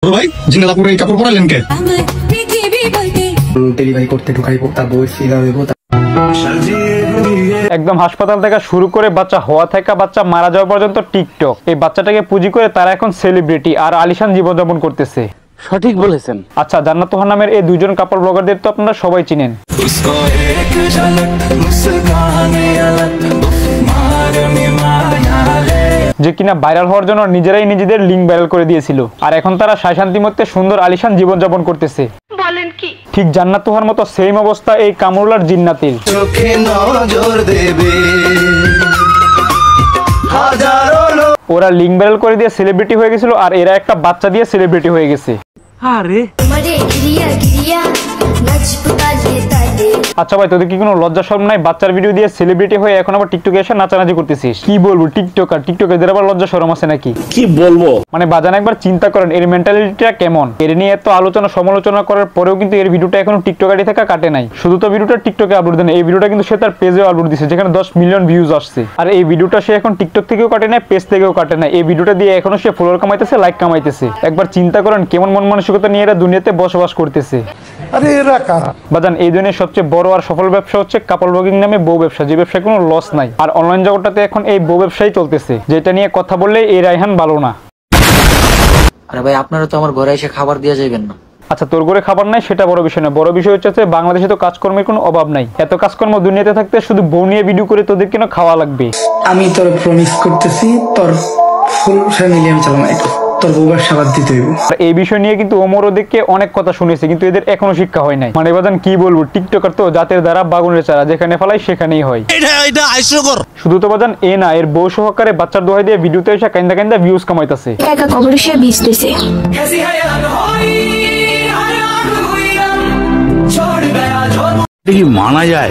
ভাই জিন্নালা পুরো এই কাপড় পরালেন কে? ডেলিভারি করতে ঢুকাইবো, তার বই ফিরা হইব। একদম হাসপাতাল থেকে শুরু করে বাচ্চা হওয়া থেকে বাচ্চা মারা যাওয়া পর্যন্ত টিকটক এই বাচ্চাটাকে পুঁজি করে তারা এখন সেলিব্রিটি আর আলিশান জীবনযাপন করতেছে। সঠিক বলেছেন। আচ্ছা, জান্নাত তোহা নামের এই দুইজন কাপড় ব্লগারদের তো আপনারা সবাই চিনেন। যে কিনা ভাইরাল হওয়ার জন্য নিজেরাই নিজেদের লিঙ্ক ভাইরাল করে দিয়েছিল, আর এখন তারা শান্তি মধ্যে সুন্দর আলিশান জীবনযাপন করতেছে। বলেন কি? ঠিক জান্নাত তোহার মতো সেম অবস্থা এই কামরুলার জিন্নাতির। ওরা লিঙ্ক ভাইরাল করে দিয়ে সেলিব্রিটি হয়ে গেছিল, আর এরা একটা বাচ্চা দিয়ে সেলিব্রিটি হয়ে গেছে। আচ্ছা ভাই, তোদের কি কোনো লজ্জা শরম নাই? বাচ্চার ভিডিও দিয়ে সেলিব্রিটি হয়ে এখন আবার টিকটকে এসে নাচানাচি করতেছিস। কি বলবো, টিকটকের আবার লজ্জা শরম আছে নাকি? কি বলবো মানে বাজান, একবার চিন্তা করেন এর মেন্টালিটিটা কেমন। এর নিয়ে এত আলোচনা সমালোচনা করার পরেও কিন্তু এর ভিডিওটা এখনো টিকটক আইডি থেকে কাটে নাই। শুধু তো ভিডিওটা টিকটকে আপলোড দেন, এই ভিডিওটা কিন্তু সে তার পেজে আপলোড দিয়েছে, যেখানে 10 মিলিয়ন ভিউজ আসছে। আর এই ভিডিওটা সে এখন টিকটক থেকেও কাটে নাই, পেজ থেকেও কাটে নাই। এই ভিডিওটা দিয়ে এখনো সে ফলোয়ার কামাইতেছে, লাইক কামাইতেছে। একবার চিন্তা করেন কেমন মন মানসিকতা নিয়ে এরা দুনিয়াতে বসবাস করতেছে। বাজান, এই দুনিয়ার সবচেয়ে বড় আর সফল ব্যবসা হচ্ছে কাপড় ব্লগিং নামে বউ ব্যবসা, যে ব্যবসায় কোনো লস নাই। আর অনলাইন জগৎটাতে এখন এই বউ ব্যবসাই চলতেছে, যেটা নিয়ে কথা বললে এই রায়হান ভালো না। আরে ভাই, আপনারা তো আমার ঘরে এসে খাবার দিয়ে যাবেন না? আচ্ছা, তোর ঘরে খাবার নাই সেটা বড় বিষয় না, বড় বিষয় হচ্ছে বাংলাদেশে তো কাজকর্মের কোনো অভাব নাই। এত কাজকর্ম দুনিয়াতে থাকতে শুধু বউ নিয়ে ভিডিও করে তোদের কেন খাওয়া লাগবে? আমি তোর প্রমিস করতেছি, তোর ফুল ফ্যামিলি আমি চালাম, তোর বউবার সাবাদ দিতে হইব। আর এই বিষয় নিয়ে কিন্তু ওমর ওদেরকে অনেক কথা শুনেছে, কিন্তু এদের এখনো শিক্ষা হয় নাই। মানে বাজান কি বলবো, টিকটকার তো জাতের দ্বারা বাগুনের চারা, যেখানে ফেলাই সেখানেই হয়। শুধু তো বাজান এ না, এর বউ সহকারে বাচ্চার দোহাই দিয়ে ভিডিওতে এসে কান্দা কান্দা ভিউজ কামাইতেছে। একা কবর সে বীজ দিছে। কি মানা যায়?